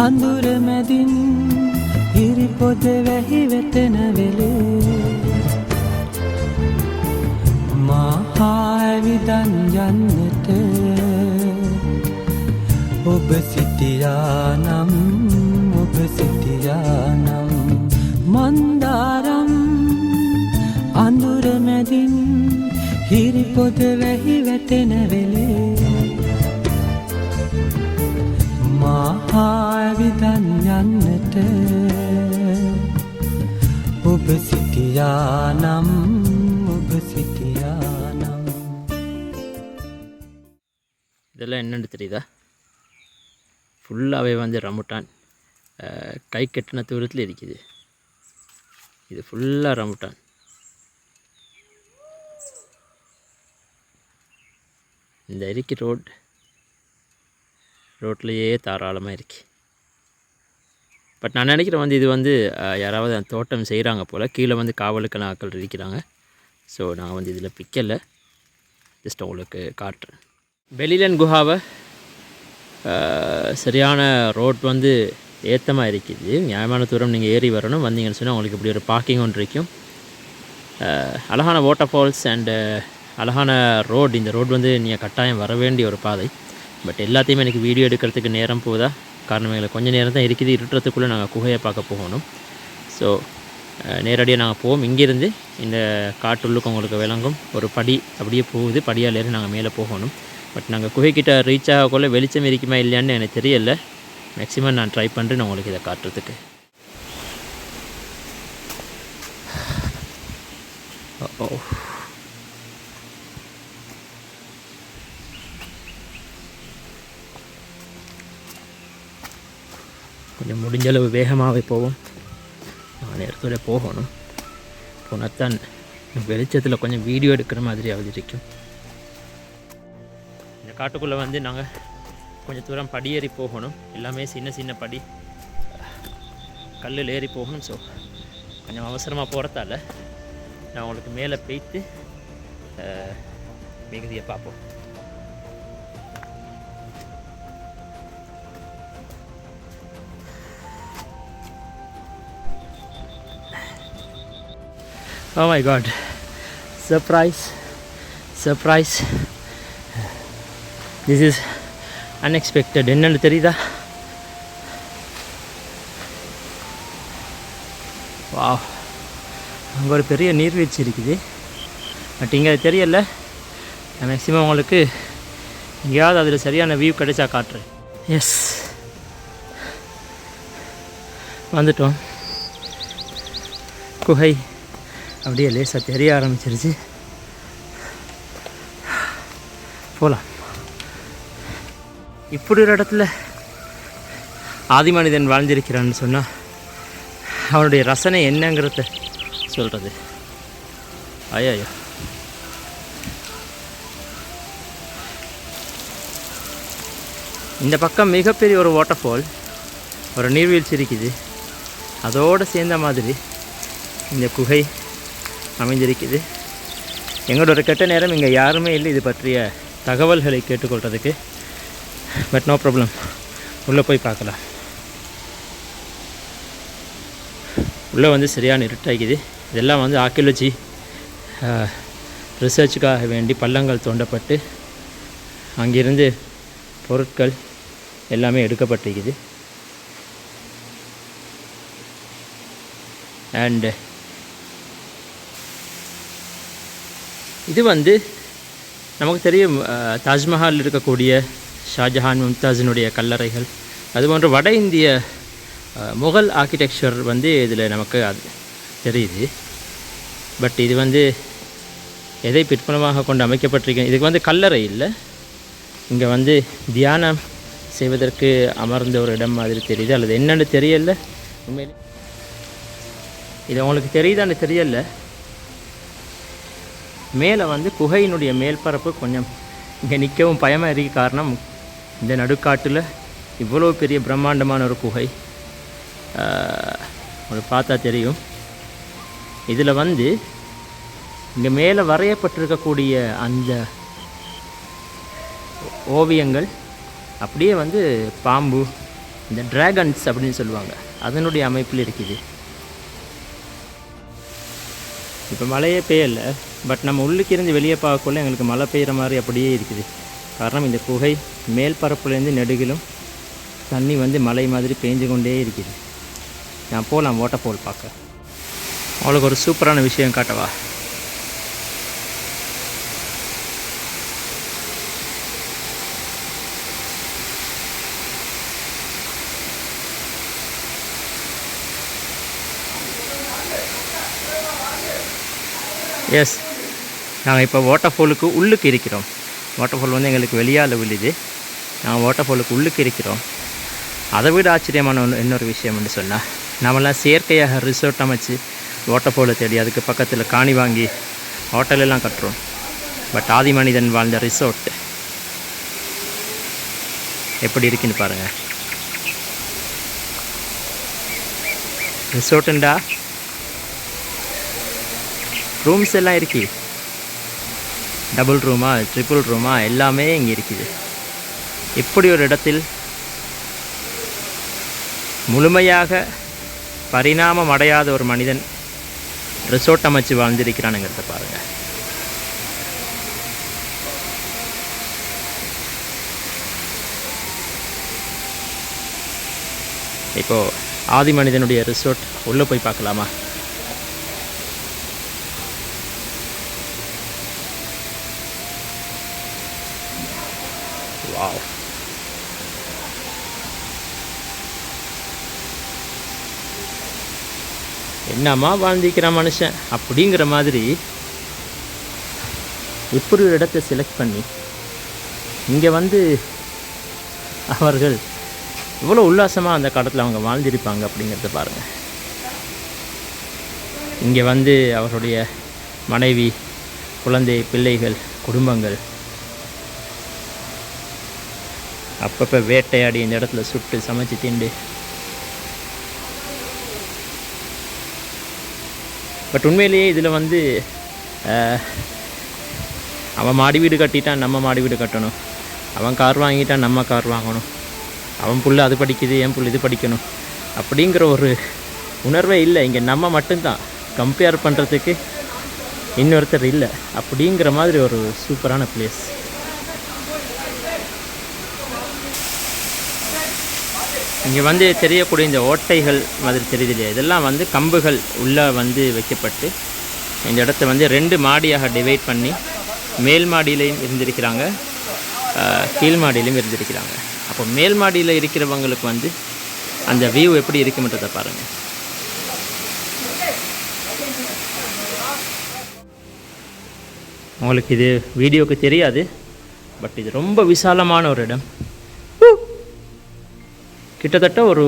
අඳුර මැදින් හිරි පොද වැහි වෙතෙන වෙලේ මහා ඇවිදන් යන්නට ඔබ සිටියානම් මන්දාරම් අඳුර මැදින් හිරි පොද වැහි වැටෙන වෙලේ මහා ඇවිදන් යන්නට ඔබ සිටියානම් இதெல்லாம் என்னென்னு தெரியுதா? ஃபுல்லாகவே வந்து ரம்புட்டான் கை கட்டின தூரத்தில் இருக்குது. இது ஃபுல்லாக ரம்புட்டான். இந்த இருக்கு ரோட்லேயே தாராளமாக இருக்கு. பட் நான் நினைக்கிறேன் வந்து இது வந்து யாராவது அந்த தோட்டம் செய்கிறாங்க போல். கீழே வந்து காவலுக்கெல்லாம் ஆட்கள் இருக்கிறாங்க. ஸோ நான் வந்து இதில் பிக்கலை, ஜஸ்ட் உங்களுக்கு காட்டுறேன். பெலிலன் குஹாவை சரியான ரோட் வந்து ஏற்றமாக இருக்குது. நியாயமான தூரம் நீங்கள் ஏறி வரணும். வந்தீங்கன்னு சொன்னால் உங்களுக்கு இப்படி ஒரு பார்க்கிங் ஒன்று இருக்கும். அழகான வாட்டர் ஃபால்ஸ் அண்டு அழகான ரோடு. இந்த ரோடு வந்து நீங்கள் கட்டாயம் வர வேண்டிய ஒரு பாதை. பட் எல்லாத்தையுமே எனக்கு வீடியோ எடுக்கிறதுக்கு நேரம் போகுதா, காரணம் எங்களுக்கு கொஞ்சம் நேரம் தான் இருக்குது. இருட்டுறதுக்குள்ளே நாங்கள் குகையை பார்க்க போகணும். ஸோ நேரடியாக நாங்கள் போவோம். இங்கேருந்து இந்த காட்டுள்ளுக்கு உங்களுக்கு விளங்கும் ஒரு படி அப்படியே போகுது. படியால் ஏறி நாங்கள் மேலே போகணும். பட் நாங்கள் குகைக்கிட்ட ரீச் ஆகக்குள்ள வெளிச்சம் இருக்குமா இல்லையான்னு எனக்கு தெரியல. மேக்ஸிமம் நான் ட்ரை பண்ணுறேன் உங்களுக்கு இதை காட்டுறதுக்கு. கொஞ்சம் முடிஞ்சளவு வேகமாகவே போவோம். நான் நேரத்தோட போகணும். போனால்தான் வெளிச்சத்தில் கொஞ்சம் வீடியோ எடுக்கிற மாதிரியாவது இருக்கும். இந்த காட்டுக்குள்ளே வந்து நாங்கள் கொஞ்சம் தூரம் படியேறி போகணும். எல்லாமே சின்ன சின்ன படி, கல்லில் ஏறி போகணும். ஸோ கொஞ்சம் அவசரமாக போகிறதால நான் உங்களுக்கு மேலே போய்த்து மிகுதியை பார்ப்போம். Oh my god, surprise, this is unexpected. என்னன்னு தெரியுதா? வாவ், அங்கே ஒரு பெரிய நீர்வீழ்ச்சி இருக்குது. பட் இங்கே அது தெரியல. நான் மேக்ஸிமம் உங்களுக்கு எங்கேயாவது அதில் சரியான வியூ கிடைச்சா காட்டுறேன். எஸ், வந்துட்டோம். குகை அப்படியே லேசாக தெரிய ஆரம்பிச்சிருச்சு. போகலாம். இப்படி ஒரு இடத்துல ஆதி மனிதன் வாழ்ந்திருக்கிறான்னு சொன்னால் அவனுடைய ரசனை என்னங்கிறத சொல்கிறது. ஐயோ, இந்த பக்கம் மிகப்பெரிய ஒரு வாட்டர் ஃபால், ஒரு நீர்வீழ்ச்சி இருக்குது. அதோடு சேர்ந்த மாதிரி இந்த குகை அமைந்திருக்குது. எங்களோட ஒரு கெட்ட நேரம் இங்கே யாருமே இல்லை இது பற்றிய தகவல்களை கேட்டுக்கொள்கிறதுக்கு. பட் நோ ப்ராப்ளம், உள்ளே போய் பார்க்கலாம். உள்ளே வந்து சரியான இருட்டாகிக்குது. இதெல்லாம் வந்து ஆர்கியாலஜி ரிசர்ச்சுக்காக வேண்டி பள்ளங்கள் தோண்டப்பட்டு அங்கிருந்து பொருட்கள் எல்லாமே எடுக்கப்பட்டிருக்குது. அண்டு இது வந்து நமக்கு தெரியும், தாஜ்மஹால் இருக்கக்கூடிய ஷாஜஹான் மும்தாஜினுடைய கல்லறைகள், அதுபோன்ற வட இந்திய முகல் ஆர்கிடெக்சர் வந்து இதில் நமக்கு அது தெரியுது. பட் இது வந்து எதை பிற்பலமாக கொண்டு அமைக்கப்பட்டிருக்க, இதுக்கு வந்து கல்லறை இல்லை, இங்கே வந்து தியானம் செய்வதற்கு அமர்ந்த ஒரு இடம் மாதிரி தெரியுது. அல்லது என்னென்னு தெரியல. உண்மையிலே இது உங்களுக்கு தெரியுதான்னு தெரியல. மேலே வந்து குகையினுடைய மேல்பரப்பு கொஞ்சம் இங்கே நிற்கவும் பயமாக இருக்க. காரணம், இந்த நடுக்காட்டில் இவ்வளோ பெரிய பிரம்மாண்டமான ஒரு குகை உங்களுக்கு பார்த்தா தெரியும். இதில் வந்து இங்கே மேலே வரையப்பட்டிருக்கக்கூடிய அந்த ஓவியங்கள் அப்படியே வந்து பாம்பு, இந்த டிராகன்ஸ் அப்படின்னு சொல்லுவாங்க, அதனுடைய அமைப்பில் இருக்குது. இப்போ மழையே பெய்யலை, பட் நம்ம உள்ளுக்கு இருந்து வெளியே பார்க்கக்குள்ள எங்களுக்கு மழை பெய்கிற மாதிரி அப்படியே இருக்குது. காரணம் இந்த குகை மேல் பரப்புலேருந்து நெடுகிலும் தண்ணி வந்து மலை மாதிரி பெஞ்சு கொண்டே இருக்குது. நான் போகலாம் வாட்டர் ஃபால் பார்க்க. அவளுக்கு ஒரு சூப்பரான விஷயம் காட்டவா? எஸ், நாங்கள் இப்போ வாட்டர் ஃபாலுக்கு உள்ளுக்கு இருக்கிறோம். வாட்டர் ஃபால் வந்து எங்களுக்கு வெளியால் விழுது, நாங்கள் வாட்டர் ஃபாலுக்கு உள்ளுக்கு இருக்கிறோம். அதை விட ஆச்சரியமான இன்னொரு விஷயம்னு சொன்னால், நம்மளாம் செயற்கையாக ரிசோர்ட் அமைச்சு வாட்டர் ஃபாலை தேடி அதுக்கு பக்கத்தில் காணி வாங்கி ஹோட்டலெல்லாம் கட்டுறோம். பட் ஆதி மனிதன் வாழ்ந்த ரிசோர்ட் எப்படி இருக்குன்னு பாருங்கள். ரிசோர்ட்டுண்டா ரூம்ஸ் எல்லாம் இருக்கு, டபுள் ரூமா ட்ரிபிள் ரூமா எல்லாமே இங்கே இருக்குது. இப்படி ஒரு இடத்தில் முழுமையாக பரிணாமம் அடையாத ஒரு மனிதன் ரிசோர்ட் அமைச்சு வாழ்ந்திருக்கிறானுங்கிறத பாருங்கள். இப்போது ஆதி மனிதனுடைய ரிசோர்ட் உள்ளே போய் பார்க்கலாமா? வாவ், என்னம்மா வாழ்ந்திருக்கிறான் மனுஷன் அப்படிங்கிற மாதிரி இப்படி ஒரு இடத்தை செலக்ட் பண்ணி இங்கே வந்து அவர்கள் இவ்வளோ உல்லாசமாக அந்த காலத்தில் அவங்க வாழ்ந்திருப்பாங்க அப்படிங்கிறத பாருங்கள். இங்கே வந்து அவருடைய மனைவி, குழந்தை, பிள்ளைகள், குடும்பங்கள் அப்பப்போ வேட்டையாடி இந்த இடத்துல சுட்டு சமைச்சு திண்டு. பட் உண்மையிலேயே இதில் வந்து அவன் மாடி வீடு கட்டிட்டான், நம்ம மாடி வீடு கட்டணும். அவன் கார் வாங்கிட்டான், நம்ம கார் வாங்கணும். அவன் புள்ள அது படிக்குது, என் புள்ள இது படிக்கணும் அப்படிங்கிற ஒரு உணர்வே இல்லை. இங்கே நம்ம மட்டும்தான், கம்பேர் பண்ணுறதுக்கு இன்னொருத்தர் இல்லை அப்படிங்கிற மாதிரி ஒரு சூப்பரான பிளேஸ். இங்கே வந்து தெரியக்கூடிய இந்த ஓட்டைகள் மாதிரி தெரியுது இல்லையா, இதெல்லாம் வந்து கம்புகள் உள்ளே வந்து வைக்கப்பட்டு இந்த இடத்த வந்து 2 மாடியாக டிவைட் பண்ணி மேல் மாடியிலையும் இருந்திருக்கிறாங்க, கீழ் மாடியிலையும் இருந்திருக்கிறாங்க. அப்போ மேல் மாடியில் இருக்கிறவங்களுக்கு வந்து அந்த வியூ எப்படி இருக்குன்றதை பாருங்கள். உங்களுக்கு இது வீடியோவுக்கு தெரியாது, பட் இது ரொம்ப விசாலமான ஒரு இடம். கிட்டத்தட்ட ஒரு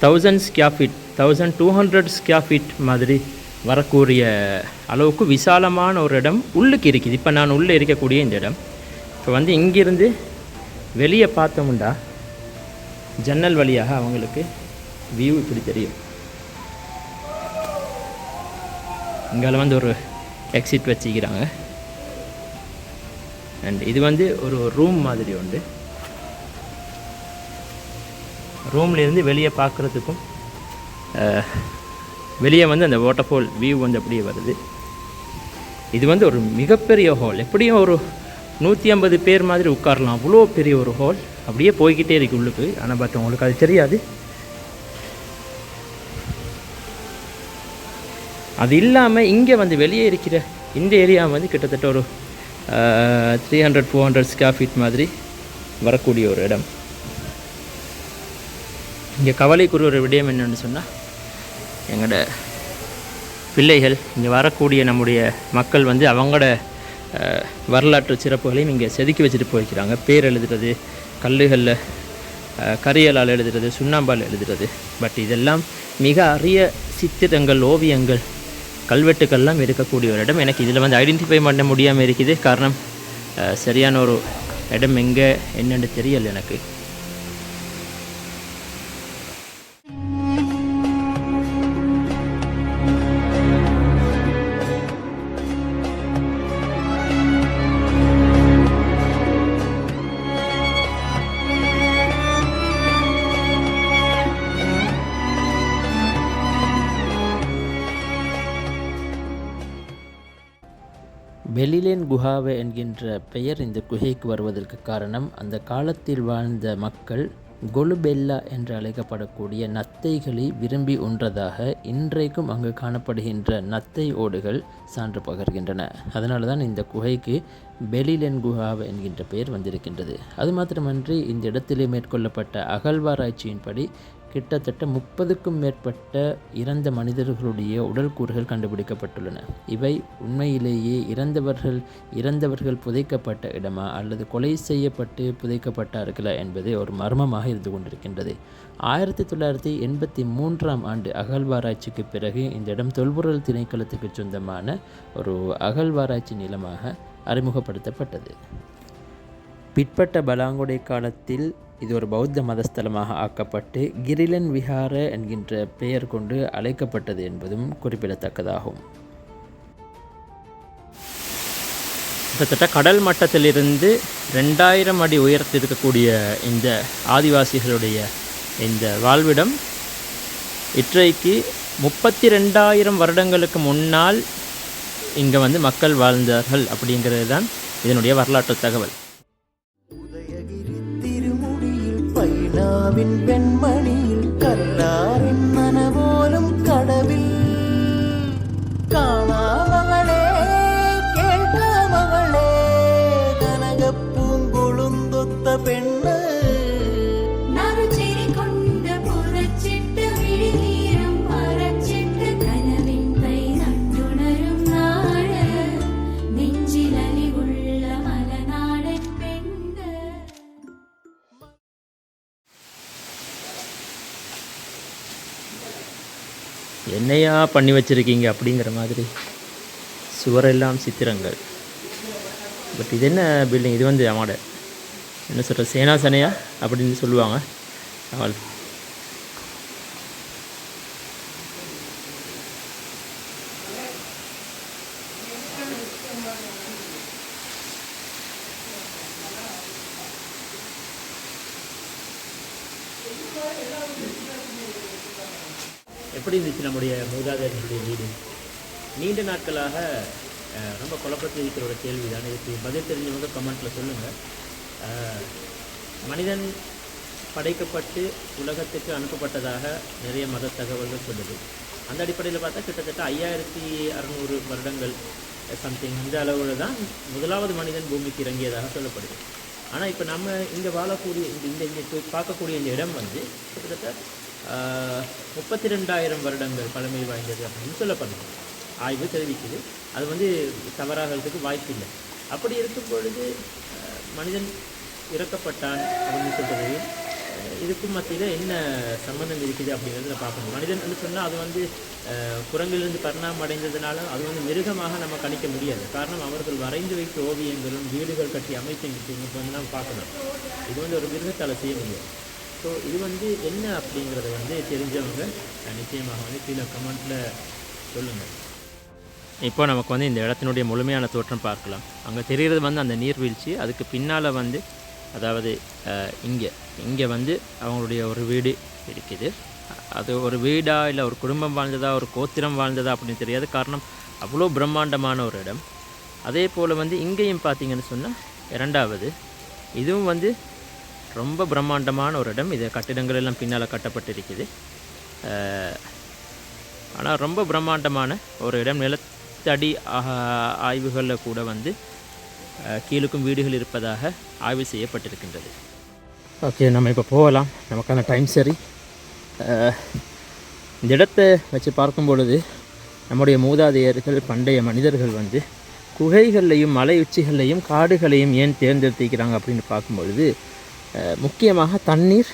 1000 ஸ்கொயர் ஃபீட் 1200 ஸ்கொயர் ஃபீட் மாதிரி வரக்கூடிய அளவுக்கு விசாலமான ஒரு இடம் உள்ளுக்கு இருக்குது. இப்போ நான் உள்ளே இருக்கக்கூடிய இந்த இடம், இப்போ வந்து இங்கிருந்து வெளியே பார்த்தோம்னா ஜன்னல் வழியாக அவங்களுக்கு வியூ இப்படி தெரியும். இங்கே வந்து ஒரு எக்ஸிட் வச்சுக்கிறாங்க. அண்ட் இது வந்து ஒரு ரூம் மாதிரி உண்டு. ரூம்லேருந்து வெளியே பார்க்குறதுக்கும் வெளியே வந்து அந்த வாட்டர்ஃபால் வியூ வந்து அப்படியே வருது. இது வந்து ஒரு மிகப்பெரிய ஹால், எப்படியும் ஒரு 150 பேர் மாதிரி உட்காரலாம், அவ்வளோ பெரிய ஒரு ஹால். அப்படியே போய்கிட்டே இருக்கு உள்ளுக்கு. ஆனால் பார்த்தா உங்களுக்கு அது தெரியாது. அது இல்லாமல் இங்கே வந்து வெளியே இருக்கிற இந்த ஏரியா வந்து கிட்டத்தட்ட ஒரு 300-400 ஸ்கொயர் ஃபீட் மாதிரி வரக்கூடிய ஒரு இடம். இங்கே கவலைக்குரிய ஒரு விடயம் என்னென்னு சொன்னால், எங்களோட பிள்ளைகள் இங்கே வரக்கூடிய நம்முடைய மக்கள் வந்து அவங்களோட வரலாற்று சிறப்புகளையும் இங்கே செதுக்கி வச்சுட்டு போய்க்கிறாங்க. பேர் எழுதுறது, கல்லுகளில் கரியலால் எழுதுறது, சுண்ணாம்பால் எழுதுறது. பட் இதெல்லாம் மிக அரிய சித்திரங்கள், ஓவியங்கள், கல்வெட்டுக்கள்லாம் இருக்கக்கூடிய ஒரு இடம். எனக்கு இதில் வந்து ஐடென்டிஃபை பண்ண முடியாமல் இருக்குது. காரணம் சரியான ஒரு இடம் எங்கே என்னென்னு தெரியலை எனக்கு. பெலிலேன் குஹாவை என்கின்ற பெயர் இந்த குகைக்கு வருவதற்கு காரணம், அந்த காலத்தில் வாழ்ந்த மக்கள் கொலுபெல்லா என்று அழைக்கப்படக்கூடிய நத்தைகளை விரும்பி உண்றதாக இன்றைக்கும் அங்கு காணப்படுகின்ற நத்தை ஓடுகள் சான்று பகர்கின்றன. அதனால தான் இந்த குகைக்கு பெலிலேன் குஹாவை என்கின்ற பெயர் வந்திருக்கின்றது. அது மாத்திரமன்றி இந்த இடத்திலே மேற்கொள்ளப்பட்ட அகழ்வாராய்ச்சியின்படி கிட்டத்தட்ட 30க்கும் மேற்பட்ட இறந்த மனிதர்களுடைய உடல் கூறுகள் கண்டுபிடிக்கப்பட்டுள்ளன. இவை உண்மையிலேயே இறந்தவர்கள் புதைக்கப்பட்ட இடமா அல்லது கொலை செய்யப்பட்டு புதைக்கப்பட்டார்களா என்பது ஒரு மர்மமாக இருந்து கொண்டிருக்கின்றது. 1983ஆம் ஆண்டு அகழ்வாராய்ச்சிக்கு பிறகு இந்த இடம் தொல்பொருள் திணைக்களத்துக்கு சொந்தமான ஒரு அகழ்வாராய்ச்சி நிலமாக அறிமுகப்படுத்தப்பட்டது. பிற்பட்ட பலாங்குடை காலத்தில் இது ஒரு பௌத்த மதஸ்தலமாக ஆக்கப்பட்டு கிரிலன் விஹார என்கின்ற பெயர் கொண்டு அழைக்கப்பட்டது என்பதும் குறிப்பிடத்தக்கதாகும். கிட்டத்தட்ட கடல் மட்டத்திலிருந்து 2000 அடி உயரத்தில் இருக்கக்கூடிய இந்த ஆதிவாசிகளுடைய இந்த வாழ்விடம் இன்றைக்கு 32,000 வருடங்களுக்கு முன்னால் இங்கே வந்து மக்கள் வாழ்ந்தார்கள் அப்படிங்கிறது தான் இதனுடைய வரலாற்று தகவல். பைனாவின் வெண்மணியில் கல்லாரின் மனவோலும் கடவில் காணாமவளே கேட்காமவளே கனக பூங்குழுந்தொத்த பெண்ணு என்னையா பண்ணி வச்சுருக்கீங்க அப்படிங்கிற மாதிரி சுவரெல்லாம் சித்திரங்கள். பட் இது என்ன பில்டிங்? இது வந்து அவனோட என்ன சொல்கிற சேனாசனையா அப்படின்னு சொல்லுவாங்க. அவள் எப்படி இருந்துச்சு நம்முடைய மூதாதையர்களுடைய வீடு? நீண்ட நாட்களாக ரொம்ப குழப்பத்தில் இருக்கிற ஒரு கேள்வி தான். இதுக்கு பதில் தெரிஞ்சவங்க கமெண்ட்டில் சொல்லுங்கள். மனிதன் படைக்கப்பட்டு உலகத்துக்கு அனுப்பப்பட்டதாக நிறைய மத தகவல்கள் சொல்லுது. அந்த அடிப்படையில் பார்த்தா கிட்டத்தட்ட 5600 வருடங்கள் சம்திங் இந்த அளவில் தான் முதலாவது மனிதன் பூமிக்கு இறங்கியதாக சொல்லப்படுது. ஆனால் இப்போ நம்ம இங்கே வாழக்கூடிய இங்கே பார்க்கக்கூடிய இந்த இடம் வந்து கிட்டத்தட்ட 32,000 வருடங்கள் பழமை வாய்ந்தது அப்படின்னு சொல்லப்படுது. ஆய்வு தெரிவிக்குது. அது வந்து தவறாகிறதுக்கு வாய்ப்பு இல்லை. அப்படி இருக்கும் பொழுது மனிதன் இறக்கப்பட்டான் அப்படின்னு சொல்கிறது இதுக்கும் மத்தியில் என்ன சம்பந்தம் இருக்குது அப்படிங்கிறத பார்க்கணும். மனிதன் என்று சொன்னால் அது வந்து குரங்கிலிருந்து பரிணாமம் அடைந்ததுனால அது வந்து மிருகமாக நம்ம கணிக்க முடியாது. காரணம், அவர்கள் வரைந்து வைத்த ஓவியங்களும் வீடுகள் கட்டி அமைப்பு வந்து நம்ம பார்க்கணும். இது வந்து ஒரு மிருகத்தால் செய்ய முடியாது. ஸோ இது வந்து என்ன அப்படிங்கிறத வந்து தெரிஞ்சவங்க நிச்சயமாக வந்து கீழே கமெண்ட்டில் சொல்லுங்கள். இப்போ நமக்கு வந்து இந்த இடத்தினுடைய முழுமையான தோற்றம் பார்க்கலாம். அங்கே தெரிகிறது வந்து அந்த நீர்வீழ்ச்சி. அதுக்கு பின்னால் வந்து அதாவது இங்கே வந்து அவங்களுடைய ஒரு வீடு இருக்குது. அது ஒரு வீடா இல்லை ஒரு குடும்பம் வாழ்ந்ததா ஒரு கோத்திரம் வாழ்ந்ததா அப்படின்னு தெரியாது. காரணம், அவ்வளோ பிரம்மாண்டமான ஒரு இடம். அதே போல் வந்து இங்கேயும் பார்த்தீங்கன்னு சொன்னால் இரண்டாவது இதுவும் வந்து ரொம்ப பிரம்மாண்டமான ஒரு இடம். இது கட்டிடங்கள் எல்லாம் பின்னால் கட்டப்பட்டிருக்குது. ஆனால் ரொம்ப பிரம்மாண்டமான ஒரு இடம். நிலத்தடி ஆய்வுகளில் கூட வந்து கீழுக்கும் வீடுகள் இருப்பதாக ஆய்வு செய்யப்பட்டிருக்கின்றது. ஓகே, நம்ம இப்போ போகலாம். நமக்கான டைம் சரி. இந்த இடத்தை வச்சு பார்க்கும் பொழுது நம்முடைய மூதாதையர்கள் பண்டைய மனிதர்கள் வந்து குகைகள்லையும் மலை உச்சிகள்லையும் காடுகளையும் ஏன் தேர்ந்தெடுத்திருக்கிறாங்க அப்படின்னு பார்க்கும்பொழுது முக்கியமாக தண்ணீர்,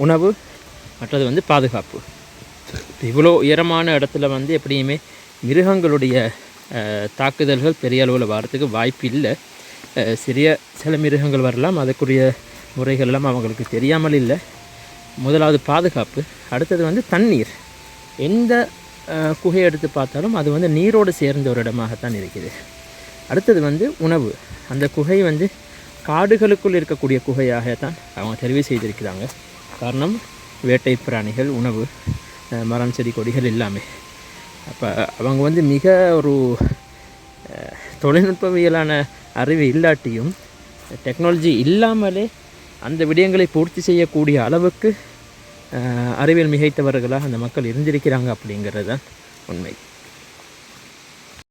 உணவு, மற்றது வந்து பாதுகாப்பு. இவ்வளோ உயரமான இடத்துல வந்து எப்படியுமே மிருகங்களுடைய தாக்குதல்கள் பெரிய அளவில் வரத்துக்கு வாய்ப்பு இல்லை. சில மிருகங்கள் வரலாம். அதுக்குரிய முறைகள் எல்லாம் அவங்களுக்கு தெரியாமல் இல்லை. முதலாவது பாதுகாப்பு. அடுத்தது வந்து தண்ணீர். எந்த குகையை எடுத்து பார்த்தாலும் அது வந்து நீரோடு சேர்ந்த ஒரு இடமாகத்தான் இருக்குது. அடுத்தது வந்து உணவு. அந்த குகை வந்து காடுகளுக்குள் இருக்கக்கூடிய குகையாகத்தான் அவங்க தெரிவு செய்திருக்கிறாங்க. காரணம், வேட்டை பிராணிகள், உணவு, மரம், செடி, கொடிகள் எல்லாமே. அப்போ அவங்க வந்து மிக ஒரு தொழில்நுட்பவியலான அறிவு இல்லாட்டியும் டெக்னாலஜி இல்லாமலே அந்த விடயங்களை பூர்த்தி செய்யக்கூடிய அளவுக்கு அறிவியல் மிகைத்தவர்களாக அந்த மக்கள் இருந்திருக்கிறாங்க அப்படிங்கிறது தான் உண்மை.